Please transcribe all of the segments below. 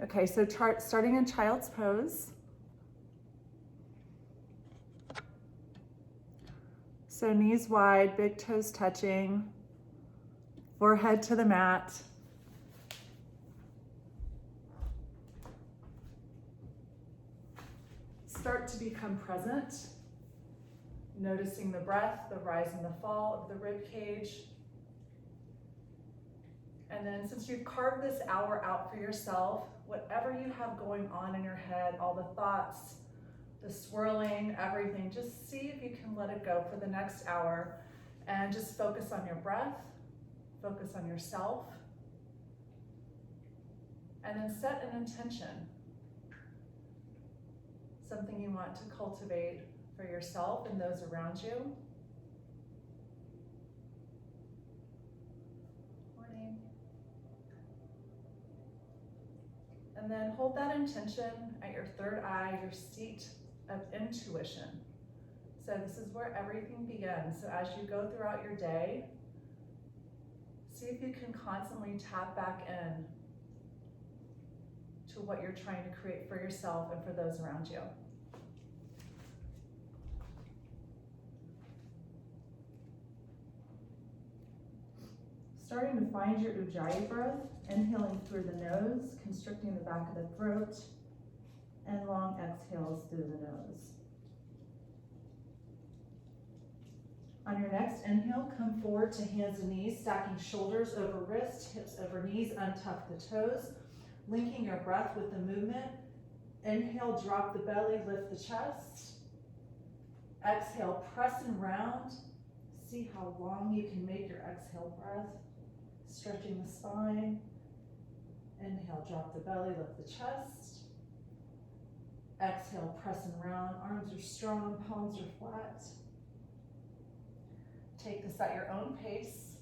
Okay, so starting in child's pose. So knees wide, big toes touching, forehead to the mat. Start to become present, noticing the breath, the rise and the fall of the rib cage. And then since you've carved this hour out for yourself, whatever you have going on in your head, all the thoughts, the swirling, everything, just see if you can let it go for the next hour and just focus on your breath, focus on yourself, and then set an intention. Something you want to cultivate for yourself and those around you. Morning. And then hold that intention at your third eye, your seat of intuition. So this is where everything begins. So as you go throughout your day, see if you can constantly tap back in to what you're trying to create for yourself and for those around you. Starting to find your Ujjayi breath, inhaling through the nose, constricting the back of the throat, and long exhales through the nose. On your next inhale, come forward to hands and knees, stacking shoulders over wrists, hips over knees, untuck the toes, linking your breath with the movement. Inhale, drop the belly, lift the chest. Exhale, press and round. See how long you can make your exhale breath. Stretching the spine. Inhale, drop the belly, lift the chest. Exhale, press and round. Arms are strong, palms are flat. Take this at your own pace,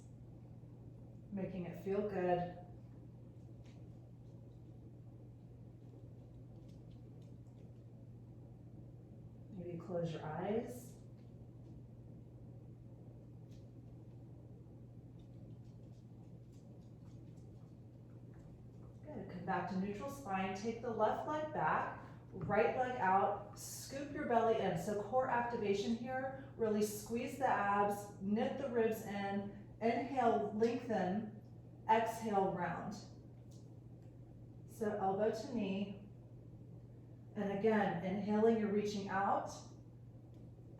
making it feel good. Maybe close your eyes. Good, come back to neutral spine. Take the left leg back, right leg out, scoop your belly in. So core activation here, really squeeze the abs, knit the ribs in, inhale, lengthen, exhale, round. So elbow to knee, and again, inhaling, you're reaching out,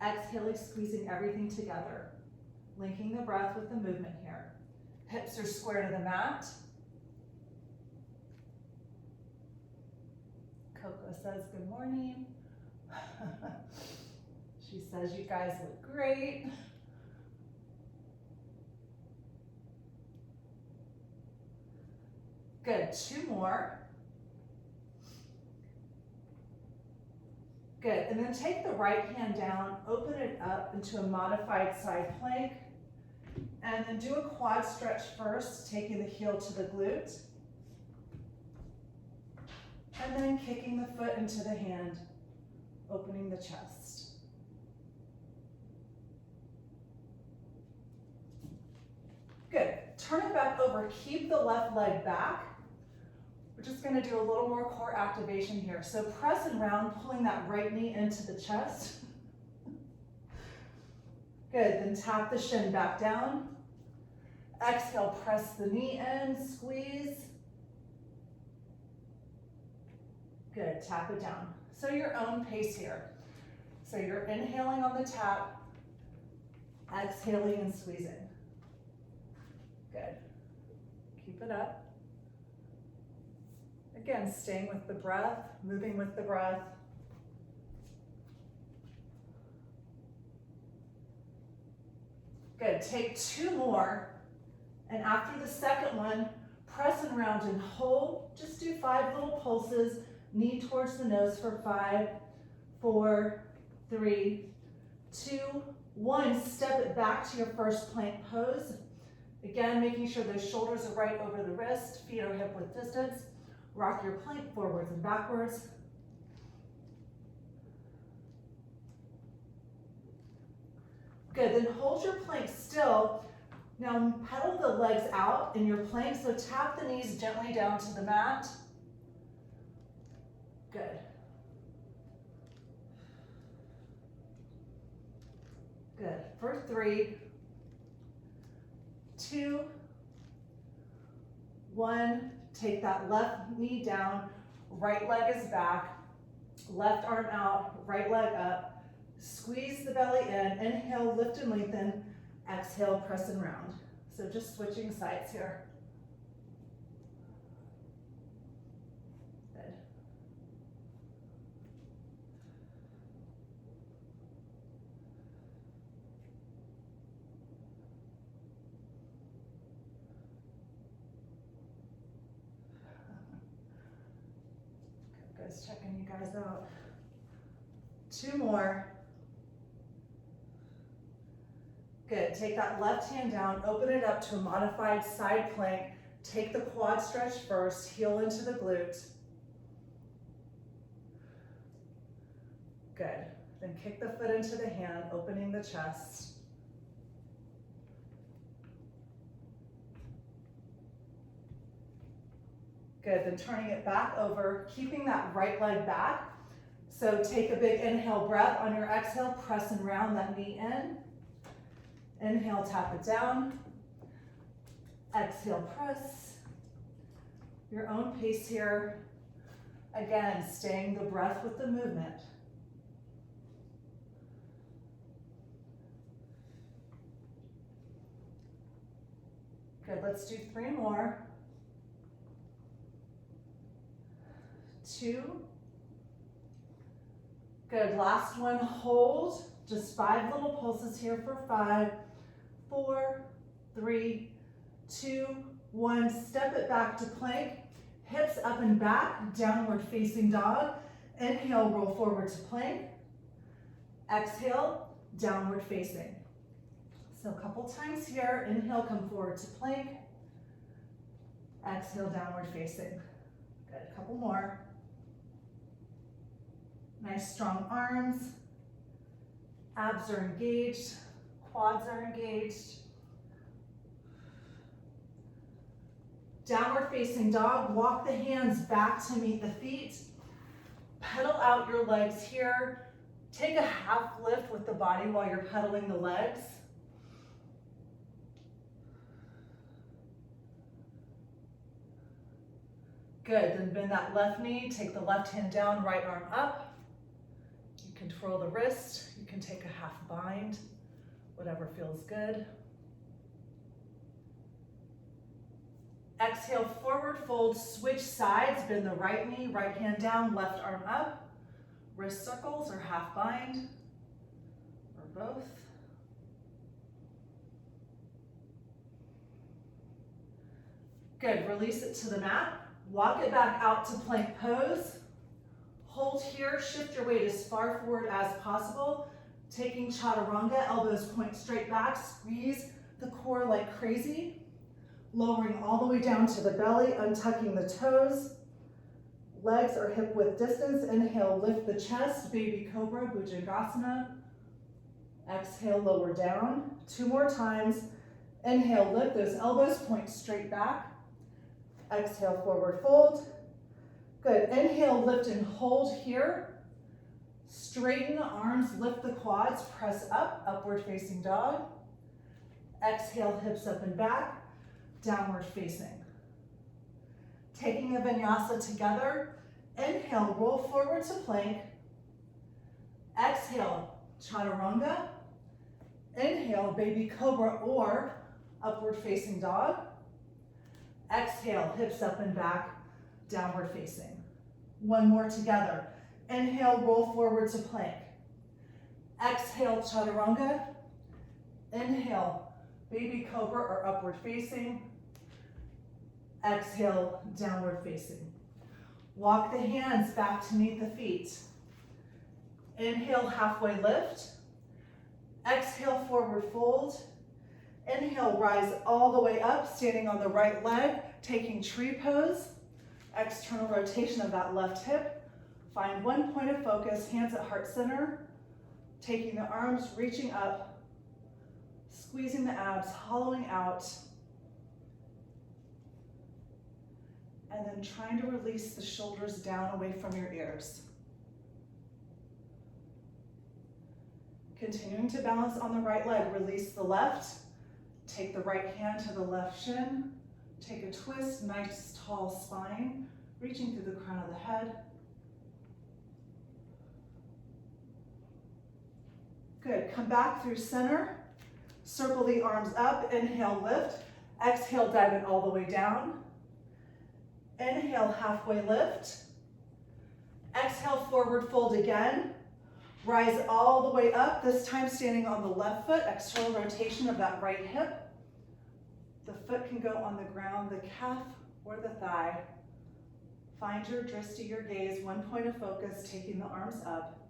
exhaling, squeezing everything together, linking the breath with the movement here. Hips are square to the mat. Coco says good morning. She says you guys look great. Good, 2 more. Good, and then take the right hand down, open it up into a modified side plank, and then do a quad stretch first, taking the heel to the glute, and then kicking the foot into the hand, opening the chest. Good, turn it back over, keep the left leg back. We're just gonna do a little more core activation here. So press and round, pulling that right knee into the chest. Good, then tap the shin back down. Exhale, press the knee in, squeeze. Good, tap it down. So your own pace here. So you're inhaling on the tap, exhaling and squeezing. Good, keep it up. Again, staying with the breath, moving with the breath. Good, take 2 more. And after the second one, press and round and hold. Just do 5 little pulses. Knee towards the nose for 5, 4, 3, 2, 1. Step it back to your first plank pose. Again, making sure those shoulders are right over the wrist, feet are hip width distance. Rock your plank forwards and backwards. Good, then hold your plank still. Now pedal the legs out in your plank, so tap the knees gently down to the mat. Good. Good. For 3, 2, 1. Take that left knee down, right leg is back, left arm out, right leg up. Squeeze the belly in, inhale, lift and lengthen, exhale, press and round. So just switching sides here. Good. Guys, checking you guys out. 2 more. Good, take that left hand down, open it up to a modified side plank. Take the quad stretch first, heel into the glute. Good, then kick the foot into the hand, opening the chest. Good, then turning it back over, keeping that right leg back. So take a big inhale breath. On your exhale, press and round that knee in. Inhale, tap it down. Exhale, press. Your own pace here. Again, staying the breath with the movement. Good, let's do 3 more. 2. Good, last one, hold. Just 5 little pulses here for 5, 4, 3, 2, 1. Step it back to plank, hips up and back, downward facing dog. Inhale, roll forward to plank. Exhale, downward facing. So a couple times here, inhale, come forward to plank. Exhale, downward facing. Good, a couple more. Nice strong arms. Abs are engaged, quads are engaged. Downward facing dog, walk the hands back to meet the feet. Pedal out your legs here. Take a half lift with the body while you're pedaling the legs. Good, then bend that left knee, take the left hand down, right arm up. You can twirl the wrist, you can take a half bind, whatever feels good. Exhale, forward fold, switch sides, bend the right knee, right hand down, left arm up. Wrist circles or half bind, or both. Good, release it to the mat. Walk it back out to plank pose. Hold here, shift your weight as far forward as possible. Taking Chaturanga, elbows point straight back, squeeze the core like crazy. Lowering all the way down to the belly, untucking the toes. Legs are hip width distance. Inhale, lift the chest, baby cobra, Bhujangasana. Exhale, lower down. 2 more times. Inhale, lift those elbows, point straight back. Exhale, forward fold. Good, inhale, lift and hold here. Straighten the arms, lift the quads, press up, upward facing dog. Exhale, hips up and back, downward facing. Taking a vinyasa together, inhale, roll forward to plank. Exhale, Chaturanga. Inhale, baby cobra or upward facing dog. Exhale, hips up and back, downward facing. 1 more together. Inhale, roll forward to plank. Exhale, Chaturanga. Inhale, baby cobra or upward facing. Exhale, downward facing. Walk the hands back to meet the feet. Inhale, halfway lift. Exhale, forward fold. Inhale, rise all the way up, standing on the right leg, taking tree pose. External rotation of that left hip. Find 1 point of focus, hands at heart center. Taking the arms, reaching up, squeezing the abs, hollowing out. And then trying to release the shoulders down away from your ears. Continuing to balance on the right leg, release the left. Take the right hand to the left shin. Take a twist, nice tall spine, reaching through the crown of the head. Good, come back through center. Circle the arms up, inhale, lift. Exhale, dive it all the way down. Inhale, halfway lift. Exhale, forward fold again. Rise all the way up, this time standing on the left foot, external rotation of that right hip. The foot can go on the ground, the calf or the thigh. Find your drishti, your gaze, one point of focus, taking the arms up.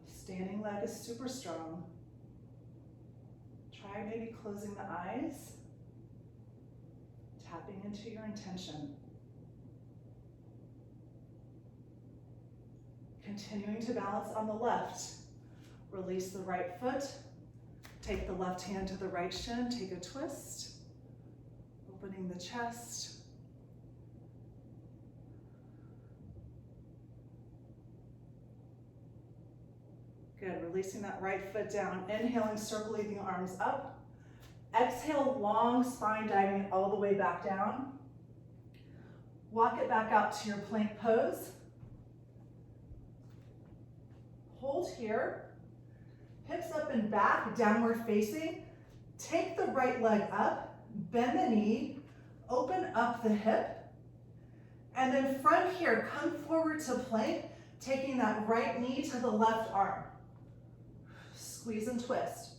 Standing leg is super strong. Try maybe closing the eyes, tapping into your intention. Continuing to balance on the left. Release the right foot. Take the left hand to the right shin. Take a twist. Opening the chest. Good, releasing that right foot down. Inhaling, circling the arms up. Exhale, long spine, diving it all the way back down. Walk it back out to your plank pose. Hold here, hips up and back, downward facing. Take the right leg up, bend the knee, open up the hip. And then from here, come forward to plank, taking that right knee to the left arm. Squeeze and twist.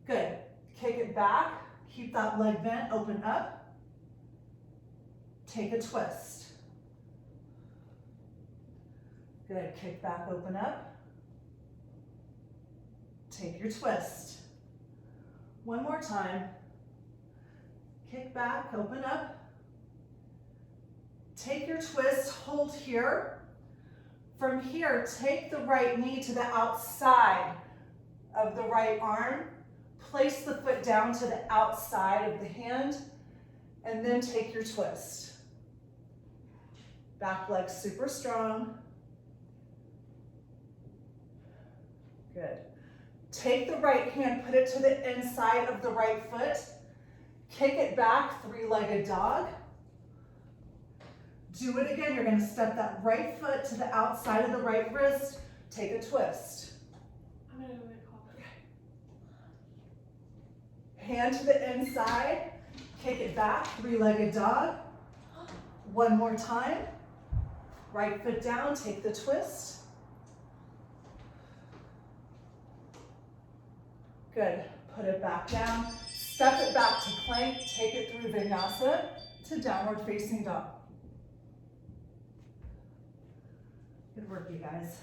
Good, kick it back, keep that leg bent, open up. Take a twist. Good, kick back, open up. Take your twist. One more time. Kick back, open up. Take your twist, hold here. From here, take the right knee to the outside of the right arm. Place the foot down to the outside of the hand, and then take your twist. Back leg super strong. Good. Take the right hand, put it to the inside of the right foot. Kick it back, three-legged dog. Do it again. You're going to step that right foot to the outside of the right wrist. Take a twist. I'm going to go get coffee. Hand to the inside. Kick it back, three-legged dog. One more time. Right foot down, take the twist. Good, put it back down. Step it back to plank, take it through vinyasa to downward facing dog. Good work, you guys.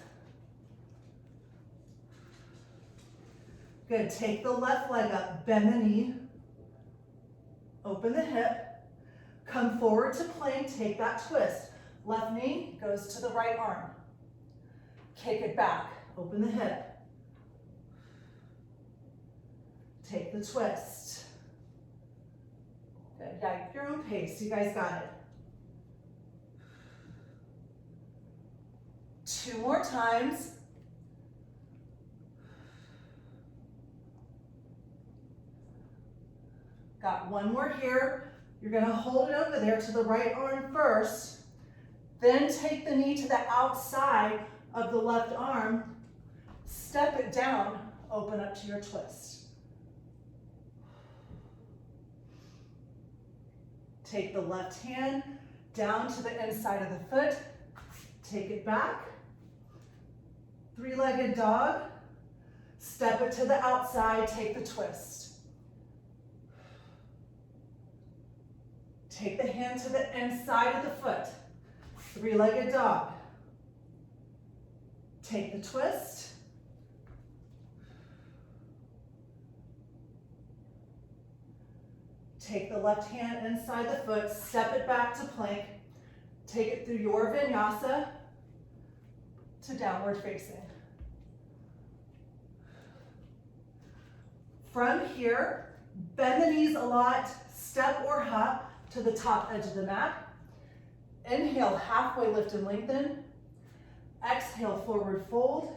Good, take the left leg up, bend the knee, open the hip, come forward to plank, take that twist. Left knee goes to the right arm. Kick it back, open the hip. Take the twist. Good, yeah, your own pace, you guys got it. 2 more times. Got one more here. You're gonna hold it over there to the right arm first, then take the knee to the outside of the left arm, step it down, open up to your twist. Take the left hand down to the inside of the foot, take it back, three-legged dog, step it to the outside, take the twist. Take the hand to the inside of the foot, three-legged dog. Take the twist. Take the left hand inside the foot, step it back to plank, take it through your vinyasa to downward facing. From here, bend the knees a lot, step or hop to the top edge of the mat. Inhale, halfway lift and lengthen. Exhale, forward fold.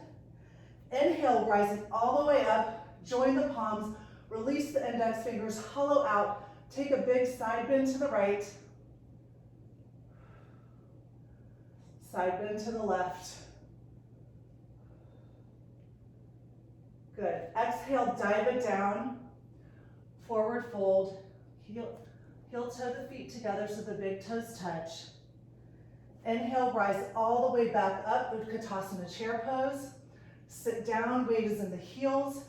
Inhale, rising all the way up. Join the palms. Release the index fingers, hollow out. Take a big side bend to the right. Side bend to the left. Good. Exhale, dive it down. Forward fold. Heel toe the feet together so the big toes touch. Inhale, rise all the way back up, Utkatasana chair pose. Sit down, weight is in the heels.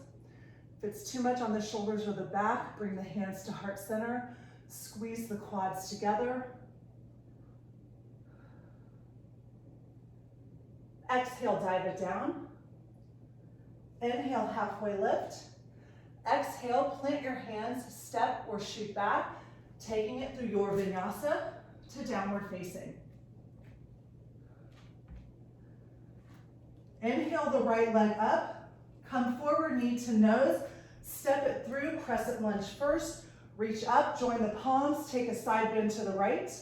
If it's too much on the shoulders or the back, bring the hands to heart center. Squeeze the quads together. Exhale, dive it down. Inhale, halfway lift. Exhale, plant your hands, step or shoot back, taking it through your vinyasa to downward facing. Inhale the right leg up, come forward, knee to nose, step it through, crescent lunge first, reach up, join the palms, take a side bend to the right.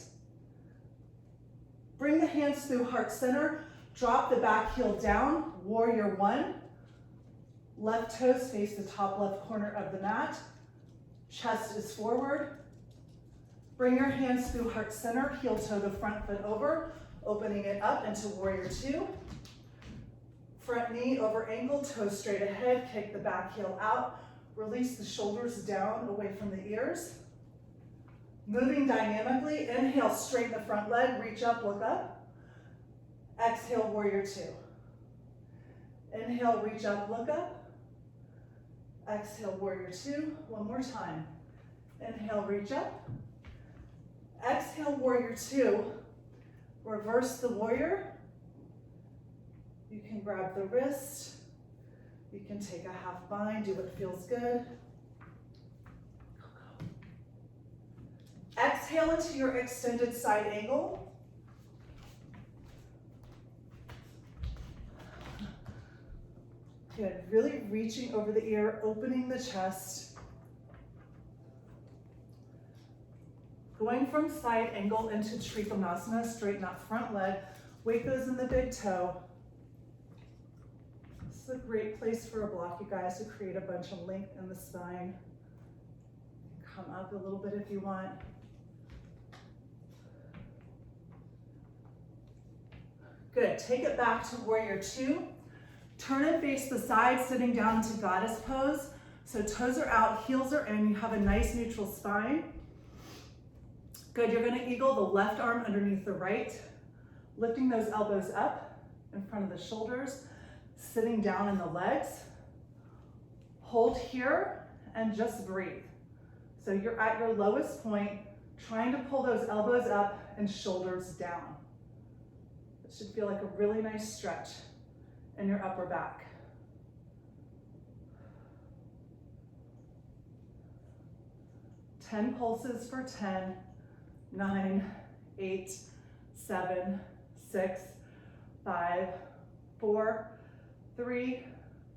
Bring the hands through heart center, drop the back heel down, warrior one. Left toes face the top left corner of the mat. Chest is forward. Bring your hands through heart center, heel toe the front foot over, opening it up into warrior two. Front knee over ankle, toes straight ahead, kick the back heel out. Release the shoulders down away from the ears. Moving dynamically, inhale, straighten the front leg, reach up, look up. Exhale, warrior two. Inhale, reach up, look up. Exhale, warrior two. One more time. Inhale, reach up. Exhale, warrior two. Reverse the warrior. You can grab the wrist. You can take a half bind, do what feels good. Exhale into your extended side angle. Good, really reaching over the ear, opening the chest. Going from side angle into Triphamasana, straighten that front leg, weight goes in the big toe. This is a great place for a block, you guys, to create a bunch of length in the spine. Come up a little bit if you want. Good, take it back to warrior two. Turn and face the side, sitting down into goddess pose. So toes are out, heels are in, you have a nice neutral spine. Good, you're gonna eagle the left arm underneath the right, lifting those elbows up in front of the shoulders, sitting down in the legs. Hold here and just breathe. So you're at your lowest point, trying to pull those elbows up and shoulders down. It should feel like a really nice stretch in your upper back. Ten pulses for 10, 9, 8, 7, 6, 5, 4, 3,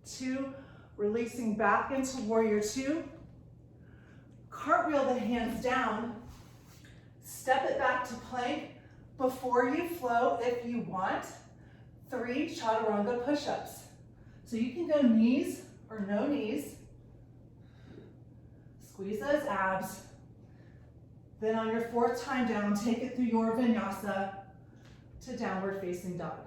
2, releasing back into warrior two. Cartwheel the hands down, step it back to plank. Before you flow, if you want, 3 Chaturanga push-ups. So you can go knees or no knees. Squeeze those abs. Then on your 4th time down, take it through your vinyasa to downward facing dog.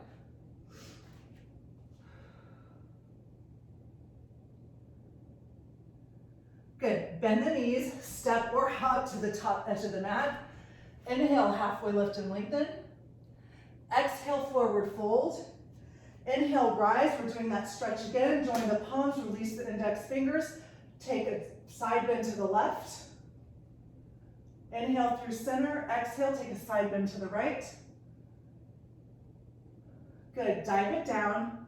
Good, bend the knees, step or hop to the top edge of the mat. Inhale, halfway lift and lengthen. Exhale, forward fold. Inhale, rise. We're doing that stretch again. Join the palms, release the index fingers. Take a side bend to the left. Inhale through center. Exhale, take a side bend to the right. Good, dive it down.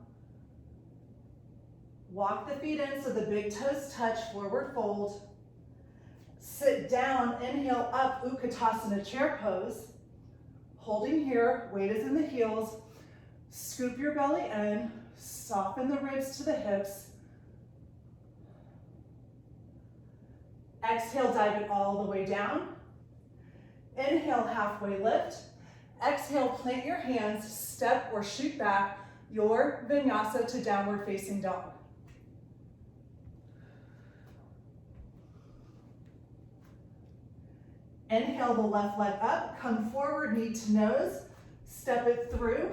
Walk the feet in so the big toes touch, forward fold. Sit down, inhale up, Utkatasana chair pose. Holding here, weight is in the heels. Scoop your belly in, soften the ribs to the hips. Exhale, dive it all the way down. Inhale, halfway lift. Exhale, plant your hands, step or shoot back your vinyasa to downward facing dog. Inhale the left leg up, come forward, knee to nose, step it through.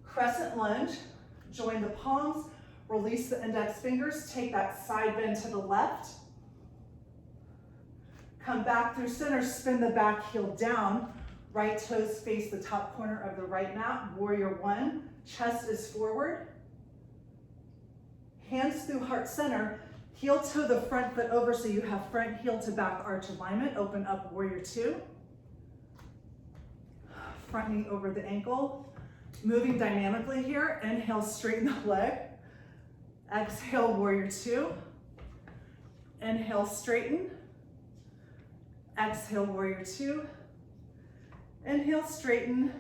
Crescent lunge, join the palms, release the index fingers, take that side bend to the left. Come back through center, spin the back heel down, right toes face the top corner of the right mat, warrior one, chest is forward. Hands through heart center, heel toe the front foot over so you have front heel to back arch alignment, open up warrior two. Front knee over the ankle. Moving dynamically here, inhale, straighten the leg. Exhale, warrior two. Inhale, straighten. Exhale, warrior two. Inhale, straighten.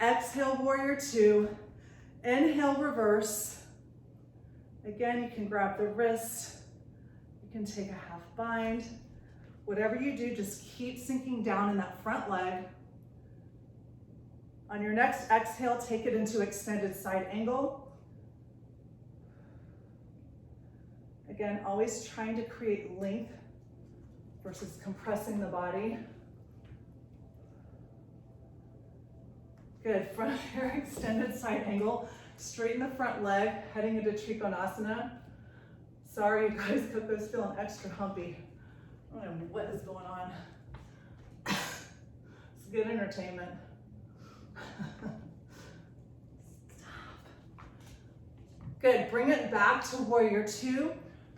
Exhale, warrior two. Inhale, reverse. Again, you can grab the wrist. You can take a half bind. Whatever you do, just keep sinking down in that front leg. On your next exhale, take it into extended side angle. Again, always trying to create length versus compressing the body. Good, from your extended side angle, straighten the front leg, heading into Triphamasana. Sorry, you guys, Coco's feeling extra humpy. I don't know what is going on. It's good entertainment. Stop. Good, bring it back to warrior two.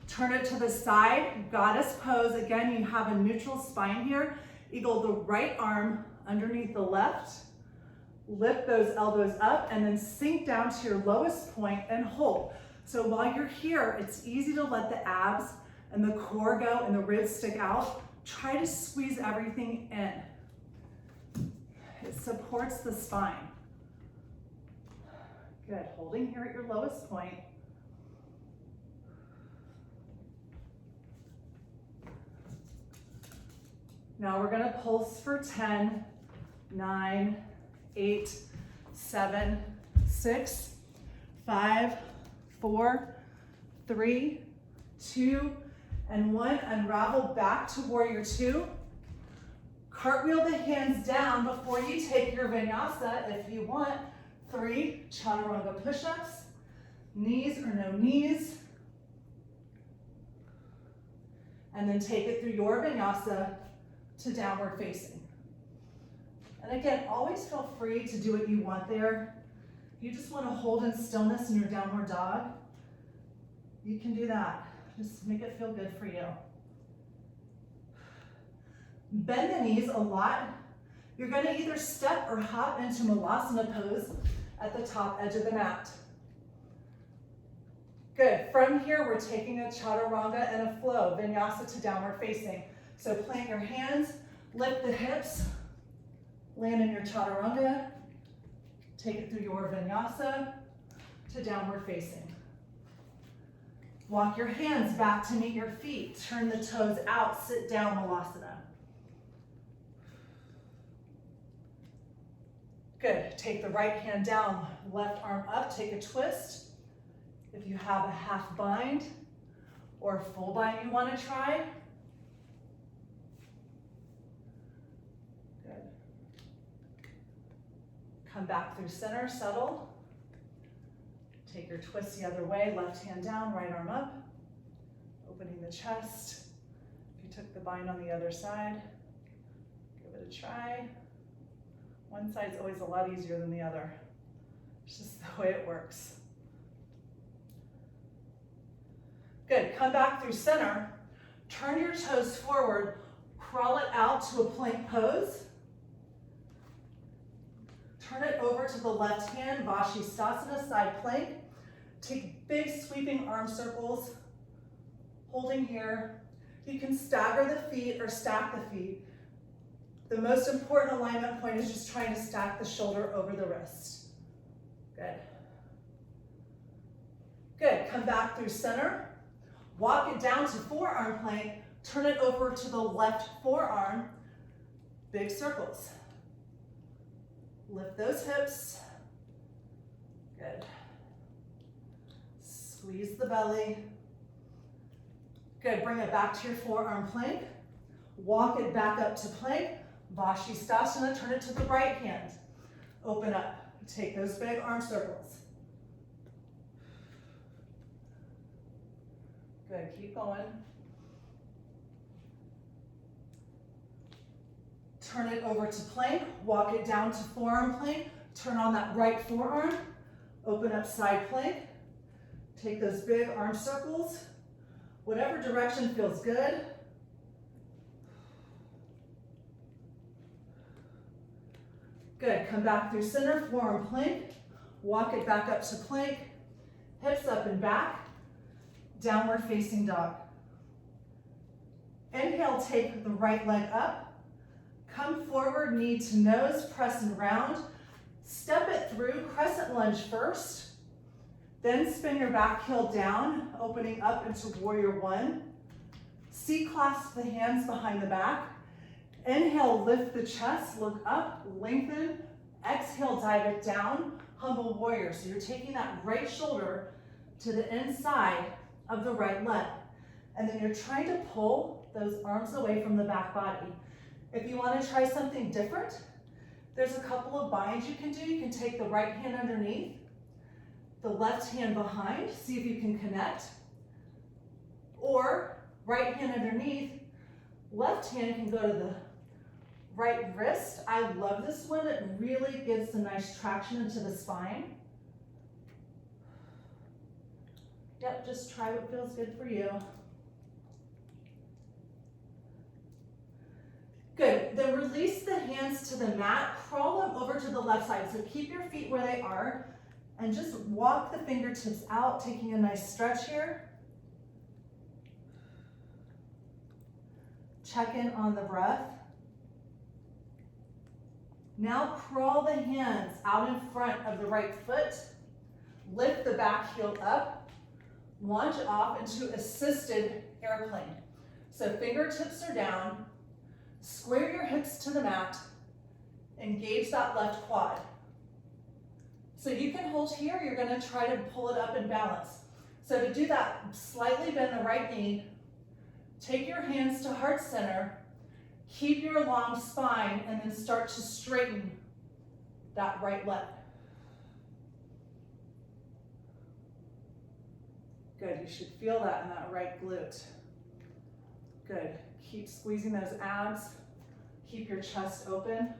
Turn it to the side, goddess pose. Again, you have a neutral spine here. Eagle the right arm underneath the left. Lift those elbows up and then sink down to your lowest point and hold. So while you're here, it's easy to let the abs and the core go and the ribs stick out. Try to squeeze everything in. It supports the spine. Good, holding here at your lowest point. Now we're gonna pulse for 10, 9, 8, 7, 6, 5, 4, 3, 2, and 1. Unravel back to warrior two. Cartwheel the hands down before you take your vinyasa if you want. 3 Chaturanga push-ups, knees or no knees. And then take it through your vinyasa to downward facing. And again, always feel free to do what you want there. If you just want to hold in stillness in your downward dog, you can do that. Just make it feel good for you. Bend the knees a lot. You're going to either step or hop into Malasana pose at the top edge of the mat. Good. From here, we're taking a Chaturanga and a flow, vinyasa to downward facing. So plant your hands, lift the hips, land in your Chaturanga, take it through your vinyasa to downward facing. Walk your hands back to meet your feet, turn the toes out, sit down Malasana. Good, take the right hand down, left arm up, take a twist. If you have a half bind or a full bind you want to try. Good. Come back through center, settle. Take your twist the other way, left hand down, right arm up. Opening the chest. If you took the bind on the other side, give it a try. One side's always a lot easier than the other. It's just the way it works. Good, come back through center. Turn your toes forward, crawl it out to a plank pose. Turn it over to the left hand, Vashisthasana, side plank. Take big sweeping arm circles, holding here. You can stagger the feet or stack the feet. The most important alignment point is just trying to stack the shoulder over the wrist. Good. Good, come back through center. Walk it down to forearm plank. Turn it over to the left forearm. Big circles. Lift those hips. Good. Squeeze the belly. Good, bring it back to your forearm plank. Walk it back up to plank. Vashisthasana, turn it to the right hand. Open up. Take those big arm circles. Good, keep going. Turn it over to plank, walk it down to forearm plank, turn on that right forearm, open up side plank, take those big arm circles, whatever direction feels good. Good, come back through center, forearm plank, walk it back up to plank, hips up and back, downward facing dog. Inhale, take the right leg up, come forward, knee to nose, press and round, step it through, crescent lunge first, then spin your back heel down, opening up into warrior one. C-clasp the hands behind the back. Inhale, lift the chest, look up, lengthen. Exhale, dive it down, humble warrior. So you're taking that right shoulder to the inside of the right leg. And then you're trying to pull those arms away from the back body. If you want to try something different, there's a couple of binds you can do. You can take the right hand underneath, the left hand behind, see if you can connect. Or right hand underneath, left hand can go to the right wrist. I love this one. It really gives some nice traction into the spine. Yep, just try what feels good for you. Good, then release the hands to the mat, crawl them over to the left side. So keep your feet where they are and just walk the fingertips out, taking a nice stretch here. Check in on the breath. Now crawl the hands out in front of the right foot. Lift the back heel up. Launch off into assisted airplane. So fingertips are down. Square your hips to the mat. Engage that left quad. So you can hold here. You're going to try to pull it up and balance. So to do that, slightly bend the right knee. Take your hands to heart center. Keep your long spine and then start to straighten that right leg. Good, you should feel that in that right glute. Good, keep squeezing those abs. Keep your chest open.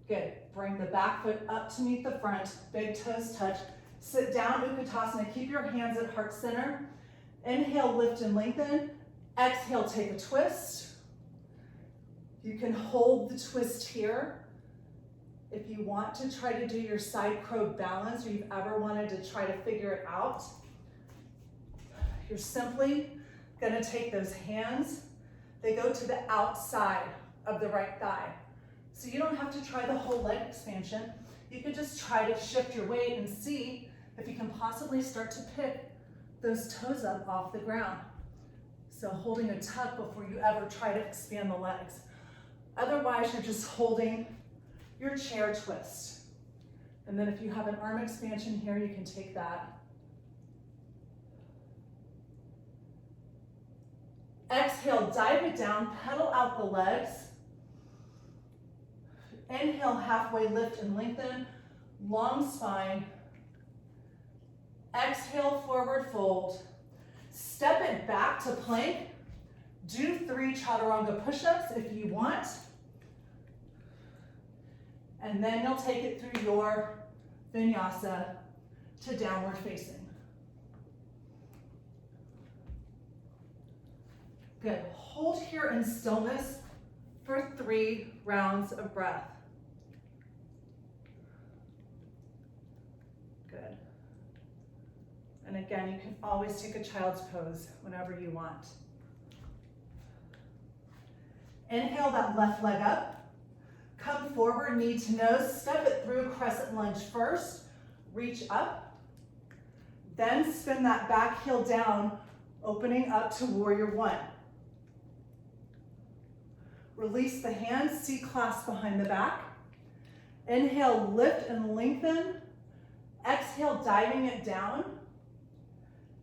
Good, bring the back foot up to meet the front, big toes touch. Sit down, Utkatasana, keep your hands at heart center. Inhale, lift and lengthen. Exhale, take a twist. You can hold the twist here. If you want to try to do your side crow balance or you've ever wanted to try to figure it out, you're simply gonna take those hands, they go to the outside of the right thigh. So you don't have to try the whole leg expansion. You can just try to shift your weight and see if you can possibly start to pick those toes up off the ground. So holding a tuck before you ever try to expand the legs. Otherwise, you're just holding your chair twist. And then if you have an arm expansion here, you can take that. Exhale, dive it down, pedal out the legs. Inhale, halfway lift and lengthen, long spine. Exhale, forward fold. Step it back to plank. Do 3 Chaturanga push-ups if you want. And then you'll take it through your vinyasa to downward facing. Good, hold here in stillness for 3 rounds of breath. Good. And again, you can always take a child's pose whenever you want. Inhale that left leg up. Come forward, knee to nose, step it through, crescent lunge first. Reach up. Then spin that back heel down, Opening up to warrior one. Release the hands, C-clasp behind the back. Inhale, lift and lengthen. Exhale, diving it down.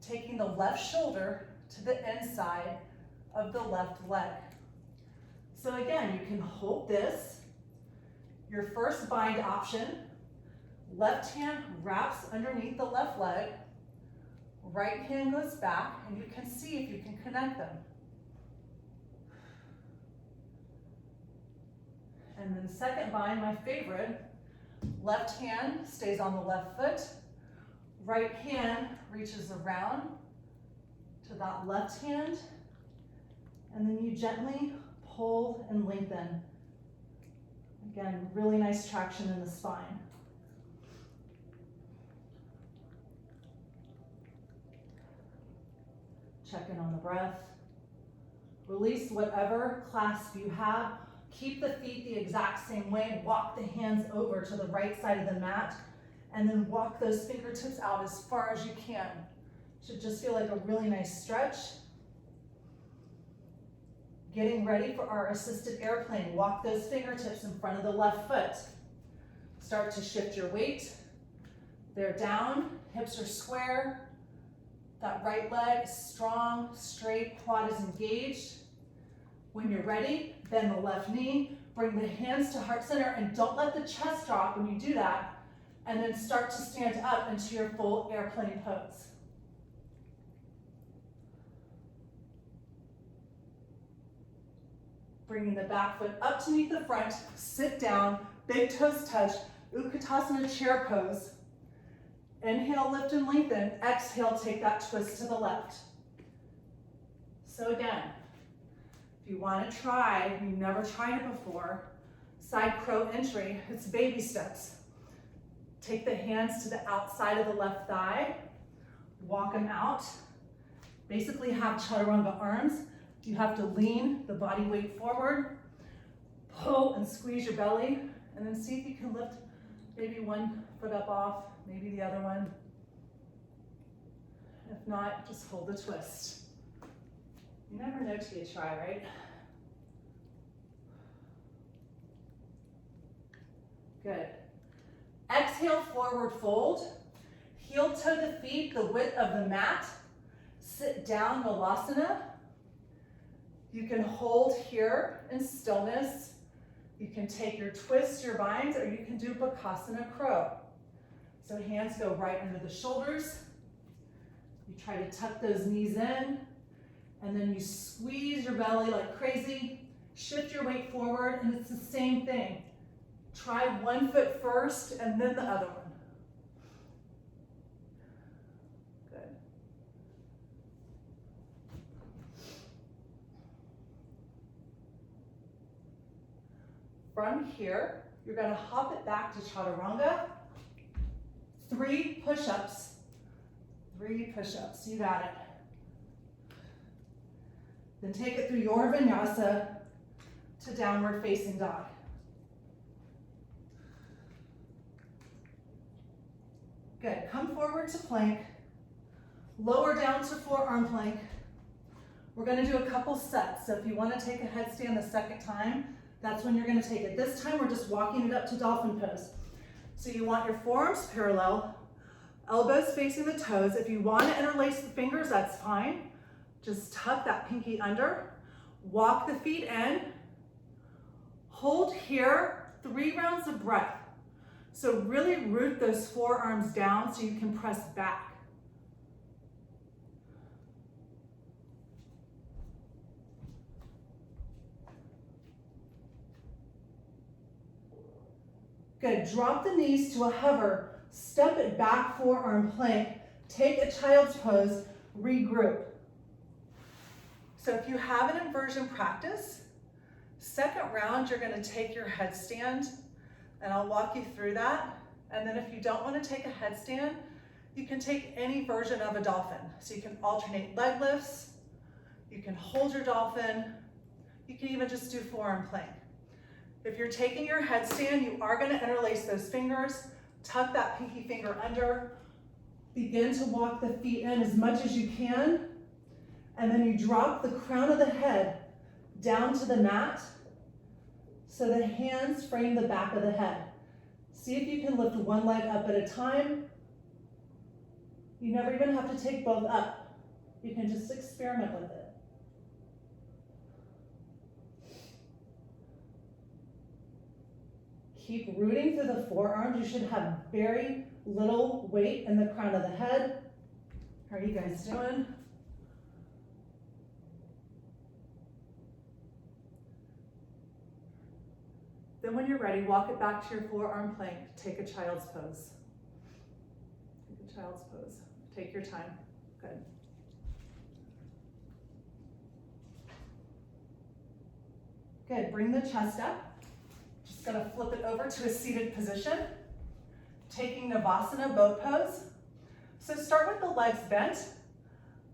Taking the left shoulder to the inside of the left leg. So again, you can hold this. Your first bind option. Left hand wraps underneath the left leg. Right hand goes back, and you can see if you can connect them. And then second bind, my favorite. Left hand stays on the left foot. Right hand reaches around to that left hand. And then you gently pull and lengthen. Again, really nice traction in the spine. Check in on the breath. Release whatever clasp you have. Keep the feet the exact same way. Walk the hands over to the right side of the mat, and then walk those fingertips out as far as you can. Should just feel like a really nice stretch. Getting ready for our assisted airplane. Walk those fingertips in front of the left foot. Start to shift your weight. They're down, hips are square. That right leg is strong, straight, quad is engaged. When you're ready, bend the left knee, bring the hands to heart center, and don't let the chest drop when you do that, and then start to stand up into your full airplane pose. Bringing the back foot up to meet the front, sit down, big toes touch, Utkatasana chair pose. Inhale, lift and lengthen. Exhale, take that twist to the left. So again, if you want to try, you've never tried it before, side crow entry, it's baby steps. Take the hands to the outside of the left thigh, walk them out. Basically have Chaturanga arms. You have to lean the body weight forward, pull and squeeze your belly, and then see if you can lift maybe one foot up off, maybe the other one. If not, just hold the twist. You never know till you try, right? Good. Exhale, forward fold. Heel toe the feet the width of the mat. Sit down, Malasana. You can hold here in stillness. You can take your twists, your binds, or you can do Bakasana crow. So hands go right under the shoulders. You try to tuck those knees in, and then you squeeze your belly like crazy. Shift your weight forward, and it's the same thing. Try one foot first, and then the other one. Good. From here, you're going to hop it back to Chaturanga. 3 push-ups. 3 push-ups. You got it. Then take it through your vinyasa to downward facing dog. Good. Come forward to plank. Lower down to forearm plank. We're going to do a couple sets. So if you want to take a headstand the second time, that's when you're going to take it. This time we're just walking it up to Dolphin Pose. So you want your forearms parallel, elbows facing the toes. If you want to interlace the fingers, that's fine. Just tuck that pinky under. Walk the feet in. Hold here, 3 rounds of breath. So really root those forearms down so you can press back. Good, drop the knees to a hover, step it back, forearm plank, take a child's pose, regroup. So if you have an inversion practice, second round, you're gonna take your headstand, and I'll walk you through that. And then if you don't want to take a headstand, you can take any version of a dolphin. So you can alternate leg lifts, you can hold your dolphin, you can even just do forearm plank. If you're taking your headstand, you are going to interlace those fingers, tuck that pinky finger under, begin to walk the feet in as much as you can, And then you drop the crown of the head down to the mat so the hands frame the back of the head. See if you can lift one leg up at a time. You never even have to take both up. You can just experiment with it. Keep rooting through the forearms. You should have very little weight in the crown of the head. How are you guys doing? Then when you're ready, walk it back to your forearm plank. Take a child's pose. Take a child's pose. Take your time. Good. Good, bring the chest up. Just gonna flip it over to a seated position. Taking Navasana, boat pose. So start with the legs bent.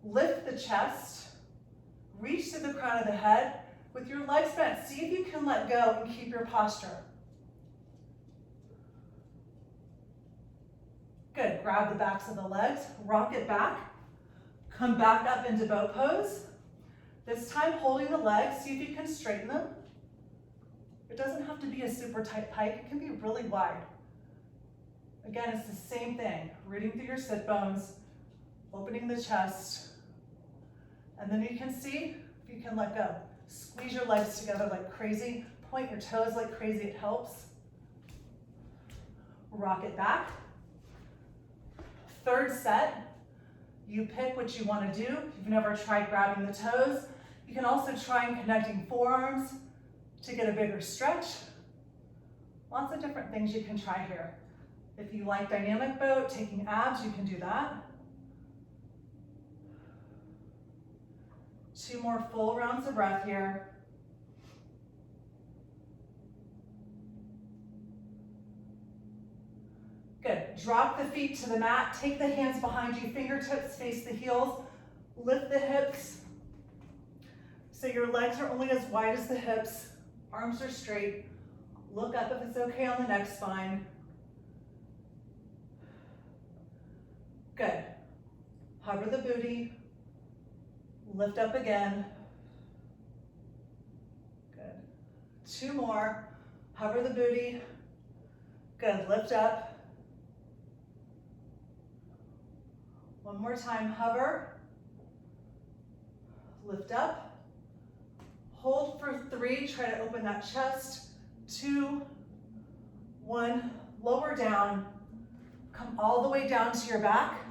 Lift the chest. Reach to the crown of the head. With your legs bent, see if you can let go and keep your posture. Good, grab the backs of the legs, rock it back. Come back up into boat pose. This time holding the legs, see if you can straighten them. It doesn't have to be a super tight pike, it can be really wide. Again, it's the same thing, rooting through your sit bones, opening the chest, and then you can see if you can let go. Squeeze your legs together like crazy, point your toes like crazy, it helps. Rock it back. Third set, you pick what you want to do. If you've never tried grabbing the toes, you can also try and connecting forearms to get a bigger stretch. Lots of different things you can try here. If you like dynamic boat, taking abs, you can do that. 2 more full rounds of breath here. Good, drop the feet to the mat, take the hands behind you, fingertips face the heels, lift the hips. So your legs are only as wide as the hips, arms are straight. Look up if it's okay on the neck spine. Good, hover the booty. Lift up again. Good. 2 more. Hover the booty. Good. Lift up. 1 more time. Hover. Lift up. Hold for 3. Try to open that chest. 2, 1. Lower down. Come all the way down to your back.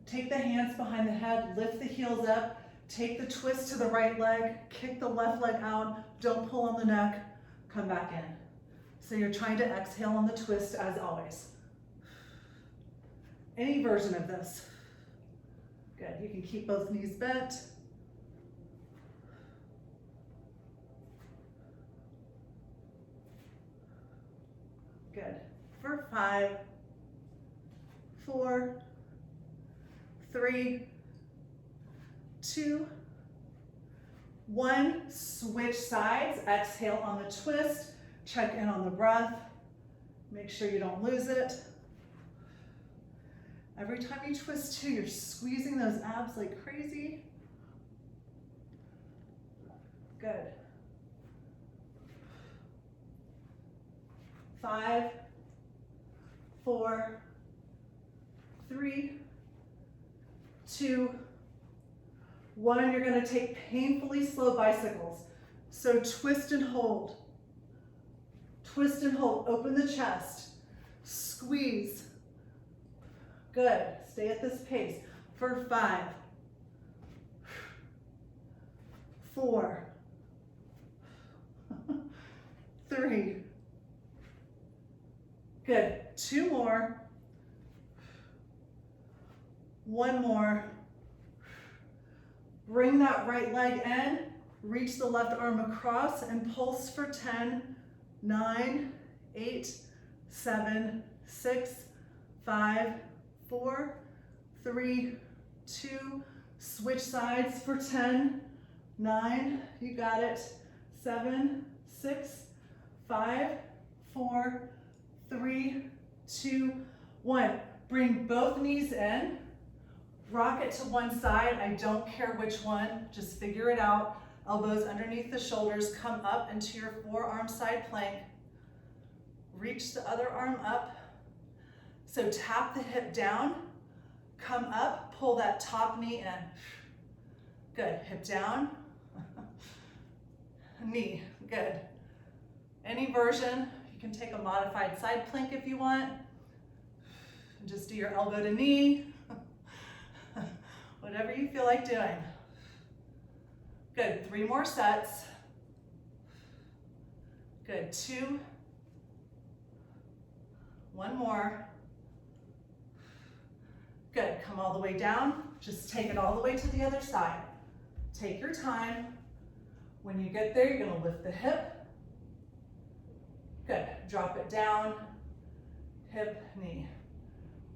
Take the hands behind the head, lift the heels up, take the twist to the right leg, kick the left leg out, don't pull on the neck, come back in. So you're trying to exhale on the twist as always. Any version of this. Good, you can keep both knees bent. Good, for 5, 4, 3, 2, 1. Switch sides. Exhale on the twist. Check in on the breath. Make sure you don't lose it. Every time you twist too, you're squeezing those abs like crazy. Good. 5, 4, 3, 2, 1. You're going to take painfully slow bicycles. So twist and hold. Twist and hold. Open the chest. Squeeze. Good. Stay at this pace for 5, 4, 3. Good. 2 more. 1 more. Bring that right leg in. Reach the left arm across and pulse for 10, 9, 8, 7, 6, 5, 4, 3, 2. Switch sides for 10, 9. You got it. 7, 6, 5, 4, 3, 2, 1. Bring both knees in. Rock it to one side. I don't care which one, just figure it out. Elbows underneath the shoulders, come up into your forearm side plank. Reach the other arm up. So tap the hip down, come up, pull that top knee in. Good, hip down, knee, good. Any version, you can take a modified side plank if you want. Just do your elbow to knee. Whatever you feel like doing. Good, 3 more sets. Good, 2. 1 more. Good, come all the way down. Just take it all the way to the other side. Take your time. When you get there, you're gonna lift the hip. Good, drop it down. Hip, knee,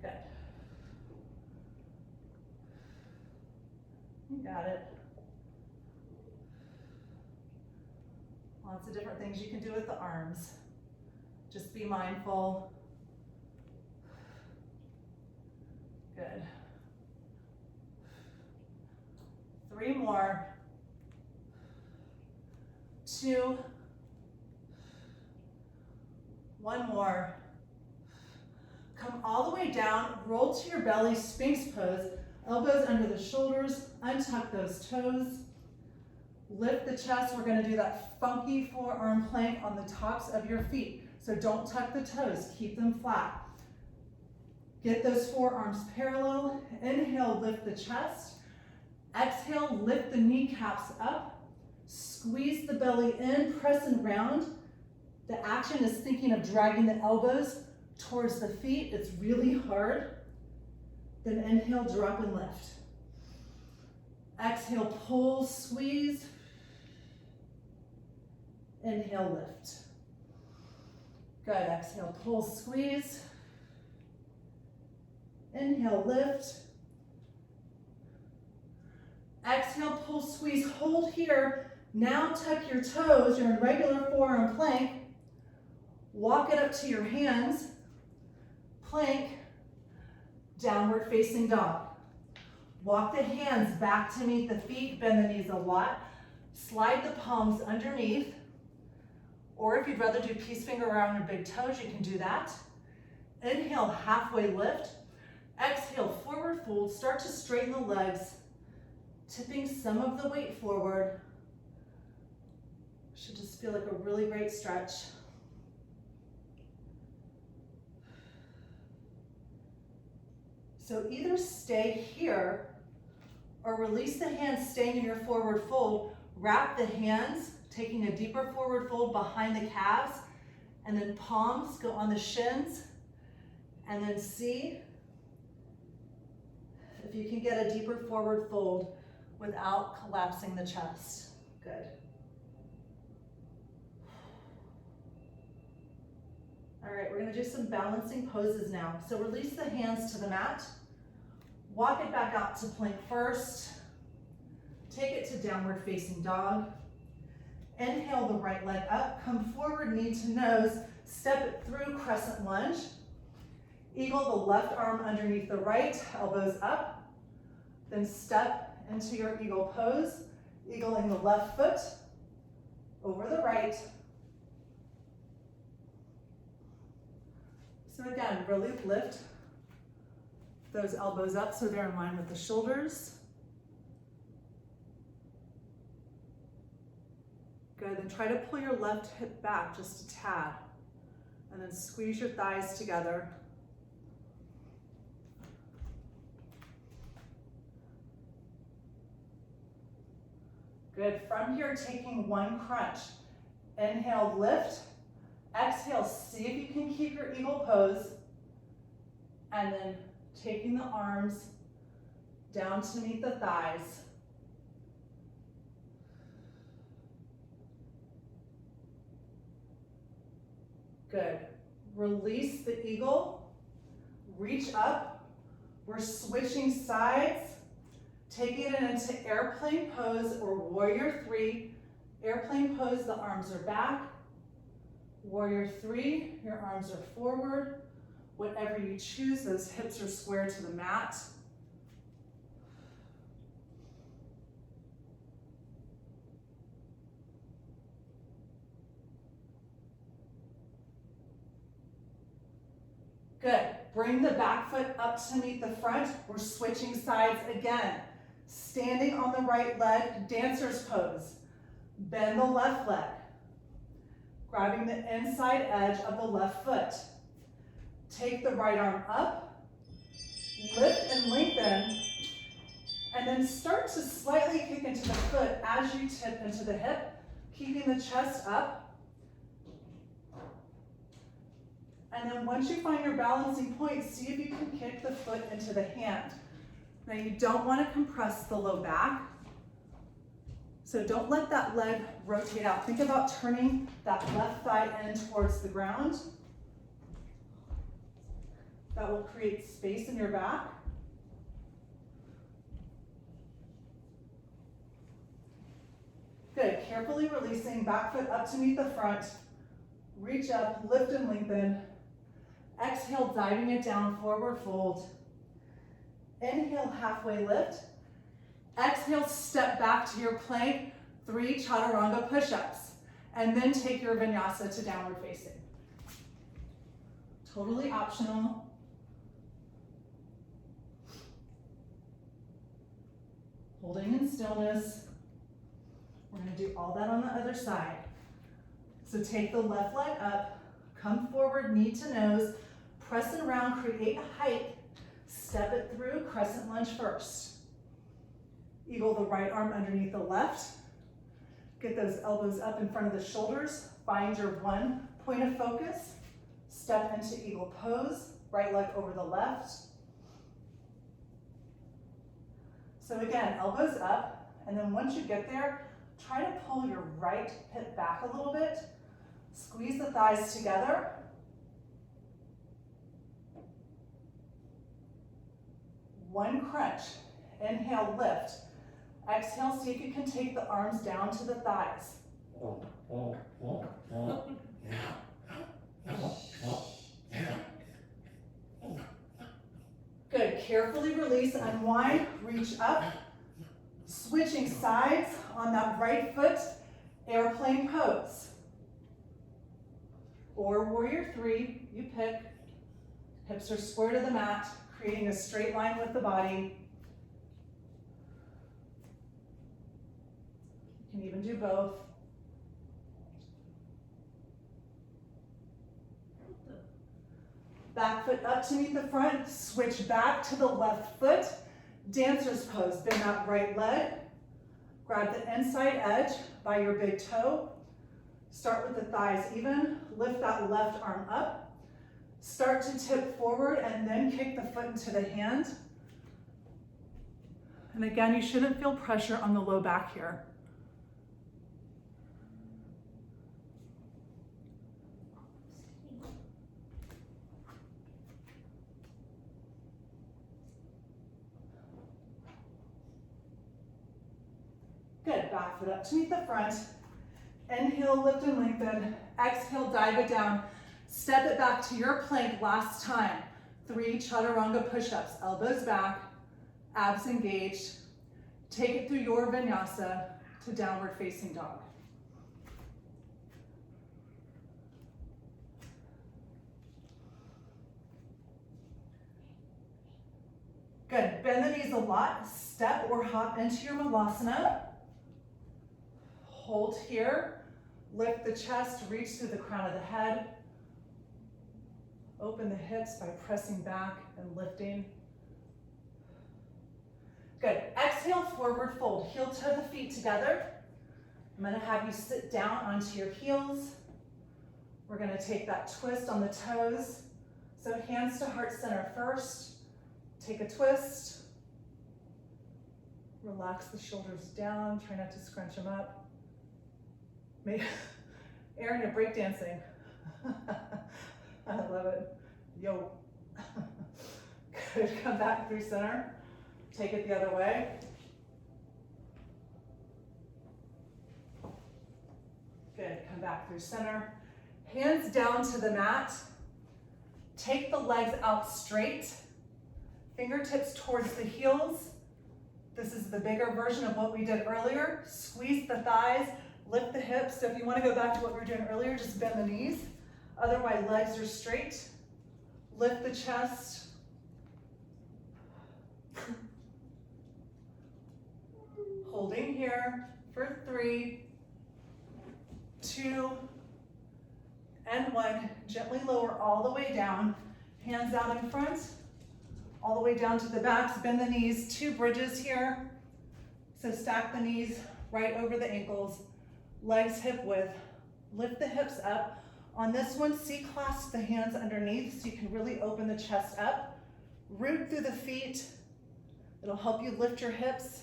good. You got it. Lots of different things you can do with the arms. Just be mindful. Good. 3 more. 2. 1 more. Come all the way down, roll to your belly, Sphinx pose. Elbows under the shoulders, untuck those toes. Lift the chest. We're going to do that funky forearm plank on the tops of your feet. So don't tuck the toes, keep them flat. Get those forearms parallel. Inhale, lift the chest. Exhale, lift the kneecaps up. Squeeze the belly in, press and round. The action is thinking of dragging the elbows towards the feet. It's really hard. Then inhale, drop and lift. Exhale, pull, squeeze. Inhale, lift. Good, exhale, pull, squeeze. Inhale, lift. Exhale, pull, squeeze, hold here. Now tuck your toes, you're in regular forearm plank. Walk it up to your hands. Plank, downward facing dog. Walk the hands back to meet the feet, bend the knees a lot. Slide the palms underneath. Or if you'd rather do peace finger around your big toes, you can do that. Inhale, halfway lift. Exhale, forward fold. Start to straighten the legs, tipping some of the weight forward. Should just feel like a really great stretch. So either stay here or release the hands staying in your forward fold. Wrap the hands, taking a deeper forward fold behind the calves, and then palms go on the shins, and then see if you can get a deeper forward fold without collapsing the chest. Good. All right, we're gonna do some balancing poses now. So release the hands to the mat. Walk it back out to plank first. Take it to downward facing dog. Inhale the right leg up, come forward, knee to nose, step it through crescent lunge. Eagle the left arm underneath the right, elbows up. Then step into your eagle pose, eagling the left foot over the right. So again, really lift those elbows up so they're in line with the shoulders. Good, then try to pull your left hip back just a tad. And then squeeze your thighs together. Good, from here taking 1 crunch. Inhale, lift. Exhale, see if you can keep your eagle pose. And then taking the arms down to meet the thighs. Good. Release the eagle. Reach up. We're switching sides. Taking it into airplane pose or warrior 3. Airplane pose, the arms are back. Warrior 3, your arms are forward. Whatever you choose, those hips are square to the mat. Good. Bring the back foot up to meet the front. We're switching sides again. Standing on the right leg, dancer's pose. Bend the left leg. Grabbing the inside edge of the left foot. Take the right arm up, lift and lengthen, and then start to slightly kick into the foot as you tip into the hip, keeping the chest up. And then once you find your balancing point, see if you can kick the foot into the hand. Now you don't want to compress the low back, so don't let that leg rotate out. Think about turning that left thigh in towards the ground. That will create space in your back. Good, carefully releasing, back foot up to meet the front. Reach up, lift and lengthen. Exhale, diving it down, forward fold. Inhale, halfway lift. Exhale, step back to your plank, 3 Chaturanga push-ups. And then take your vinyasa to downward facing. Totally optional. Holding in stillness. We're going to do all that on the other side. So take the left leg up, come forward, knee to nose, press and round, create a height, step it through, crescent lunge first. Eagle the right arm underneath the left. Get those elbows up in front of the shoulders. Find your one point of focus. Step into eagle pose, right leg over the left. So again, elbows up, and then once you get there, try to pull your right hip back a little bit. Squeeze the thighs together. One crunch. Inhale, lift. Exhale, see if you can take the arms down to the thighs. Good, carefully release, unwind, reach up. Switching sides on that right foot, airplane pose. Or warrior 3, you pick. Hips are square to the mat, creating a straight line with the body. You can even do both. Back foot up to meet the front, switch back to the left foot. Dancer's pose, bend that right leg. Grab the inside edge by your big toe. Start with the thighs even, lift that left arm up. Start to tip forward and then kick the foot into the hand. And again, you shouldn't feel pressure on the low back here. Good, back foot up to meet the front. Inhale, lift and lengthen. Exhale, dive it down. Step it back to your plank last time. 3 Chaturanga push-ups, elbows back, abs engaged. Take it through your vinyasa to downward facing dog. Good, bend the knees a lot. Step or hop into your malasana. Hold here, lift the chest, reach through the crown of the head. Open the hips by pressing back and lifting. Good, exhale, forward fold. Heel toe the feet together. I'm gonna have you sit down onto your heels. We're gonna take that twist on the toes. So hands to heart center first. Take a twist. Relax the shoulders down, try not to scrunch them up. Aaron, you're breakdancing. I love it. Yo. Good, come back through center. Take it the other way. Good, come back through center. Hands down to the mat. Take the legs out straight. Fingertips towards the heels. This is the bigger version of what we did earlier. Squeeze the thighs. Lift the hips. So if you want to go back to what we were doing earlier, just bend the knees. Otherwise, legs are straight. Lift the chest. Holding here for 3, 2, and 1. Gently lower all the way down. Hands out in front, all the way down to the backs. Bend the knees, 2 bridges here. So stack the knees right over the ankles. Legs hip width. Lift the hips up. On this one, C-clasp the hands underneath so you can really open the chest up. Root through the feet. It'll help you lift your hips.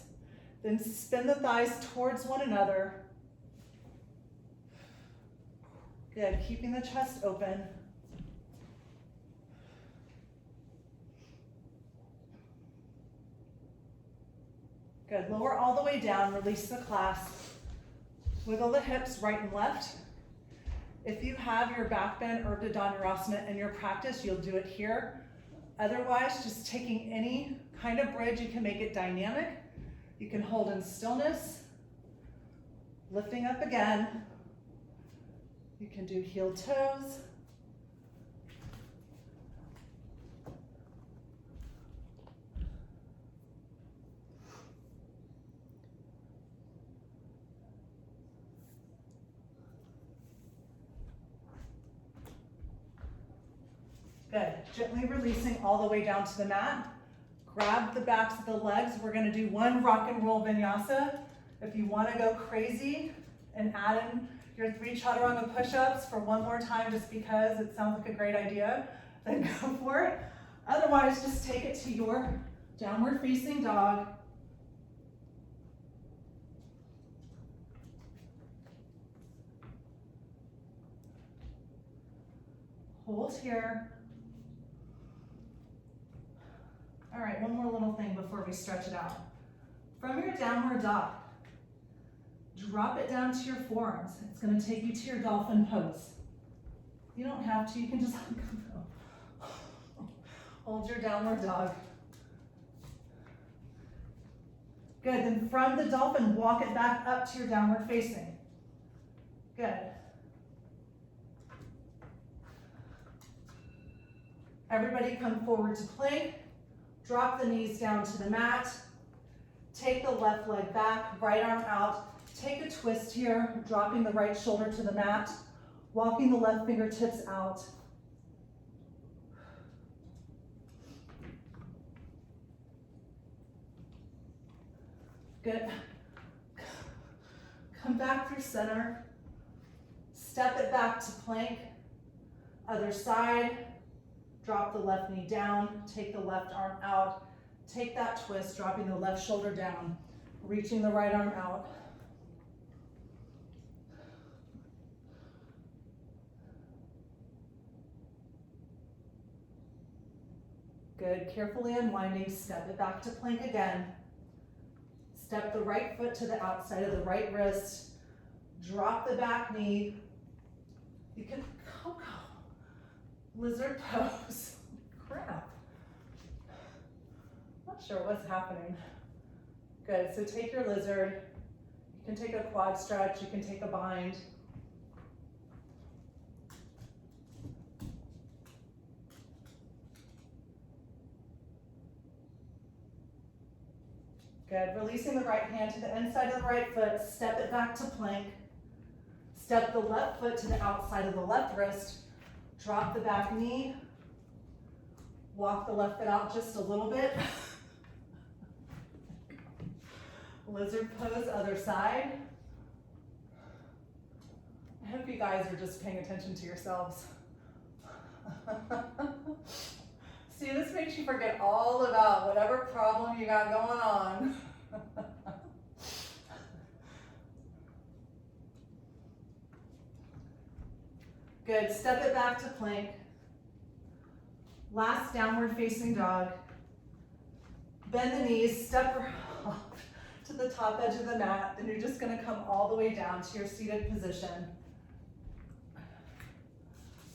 Then spin the thighs towards one another. Good, keeping the chest open. Good, lower all the way down, release the clasp. Wiggle the hips right and left. If you have your back bend or Dhanurasana in your practice, you'll do it here. Otherwise, just taking any kind of bridge, you can make it dynamic. You can hold in stillness, lifting up again. You can do heel toes. Good, gently releasing all the way down to the mat. Grab the backs of the legs. We're gonna do 1 rock and roll vinyasa. If you wanna go crazy and add in your 3 Chaturanga push-ups for 1 more time just because it sounds like a great idea, then go for it. Otherwise, just take it to your downward facing dog. Hold here. All right, one more little thing before we stretch it out. From your downward dog, drop it down to your forearms. It's gonna take you to your dolphin pose. You don't have to, you can just hold your downward dog. Good, then from the dolphin, walk it back up to your downward facing. Good. Everybody come forward to plank. Drop the knees down to the mat. Take the left leg back, right arm out. Take a twist here, dropping the right shoulder to the mat, walking the left fingertips out. Good. Come back through center. Step it back to plank. Other side. Drop the left knee down, take the left arm out, take that twist, dropping the left shoulder down, reaching the right arm out. Good, carefully unwinding, step it back to plank again. Step the right foot to the outside of the right wrist, drop the back knee. You can go. Lizard pose. Crap. Not sure what's happening. Good, so take your lizard. You can take a quad stretch, you can take a bind. Good, releasing the right hand to the inside of the right foot, step it back to plank. Step the left foot to the outside of the left wrist. Drop the back knee, walk the left foot out just a little bit. Lizard pose, other side. I hope you guys are just paying attention to yourselves. See, this makes you forget all about whatever problem you got going on. Good, step it back to plank. Last downward facing dog. Bend the knees, step up to the top edge of the mat, then you're just gonna come all the way down to your seated position.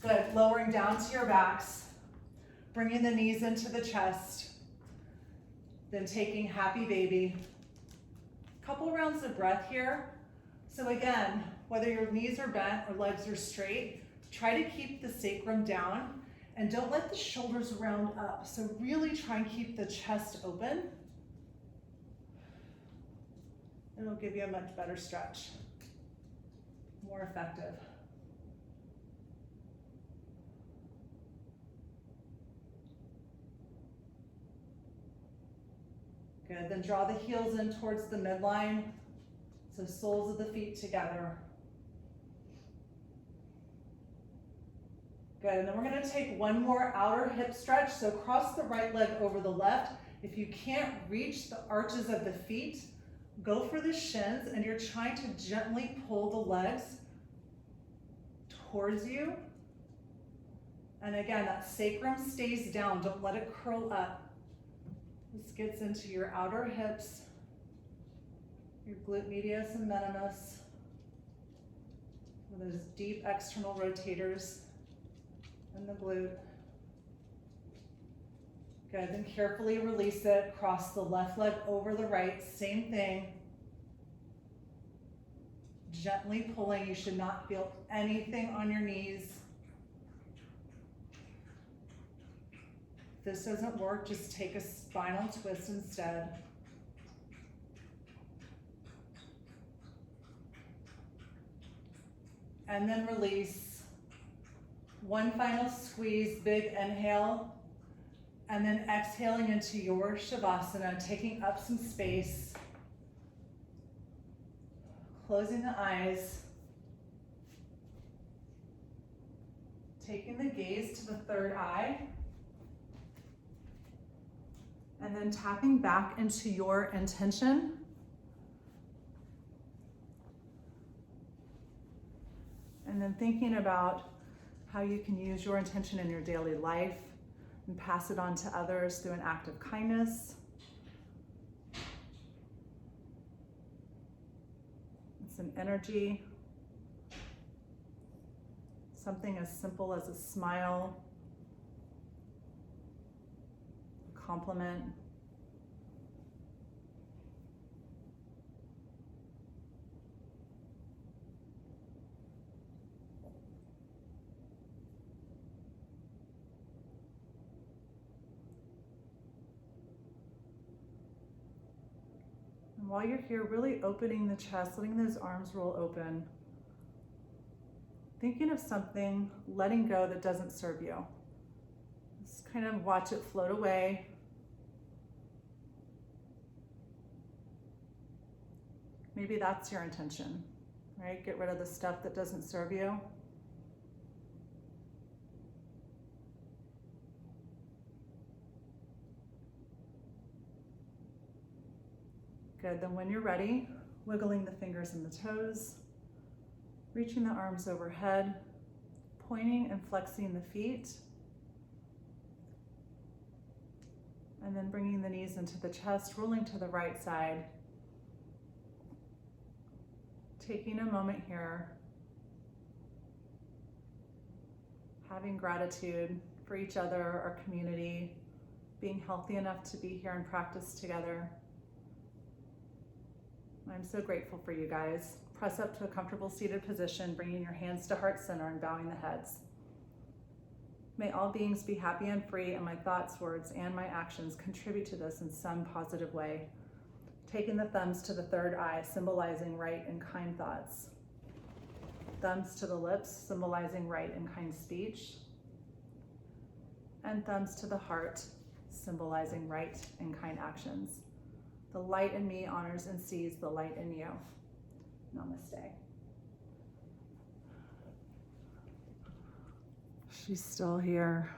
Good, lowering down to your backs, bringing the knees into the chest, then taking happy baby. Couple rounds of breath here. So again, whether your knees are bent or legs are straight, try to keep the sacrum down And don't let the shoulders round up. So really try and keep the chest open. It'll give you a much better stretch, more effective. Good, then draw the heels in towards the midline. So soles of the feet together. Good, and then we're gonna take one more outer hip stretch. So cross the right leg over the left. If you can't reach the arches of the feet, go for the shins, and you're trying to gently pull the legs towards you. And again, that sacrum stays down, don't let it curl up. This gets into your outer hips, your glute medius and minimus, with those deep external rotators in the glute. Good, then carefully release it, cross the left leg over the right, same thing. Gently pulling, you should not feel anything on your knees. If this doesn't work, just take a spinal twist instead. And then release. One final squeeze, big inhale. And then exhaling into your Shavasana, taking up some space. Closing the eyes. Taking the gaze to the third eye. And then tapping back into your intention. And then thinking about how you can use your intention in your daily life and pass it on to others through an act of kindness. It's an energy, something as simple as a smile, a compliment. While you're here, really opening the chest, letting those arms roll open. Thinking of something, letting go that doesn't serve you. Just kind of watch it float away. Maybe that's your intention, right? Get rid of the stuff that doesn't serve you. Good, then when you're ready, wiggling the fingers and the toes, reaching the arms overhead, pointing and flexing the feet, and then bringing the knees into the chest, rolling to the right side. Taking a moment here, having gratitude for each other, our community, being healthy enough to be here and practice together. I'm so grateful for you guys. Press up to a comfortable seated position, bringing your hands to heart center and bowing the heads. May all beings be happy and free, and my thoughts, words, and my actions contribute to this in some positive way. Taking the thumbs to the third eye, symbolizing right and kind thoughts. Thumbs to the lips, symbolizing right and kind speech. And thumbs to the heart, symbolizing right and kind actions. The light in me honors and sees the light in you. Namaste. She's still here.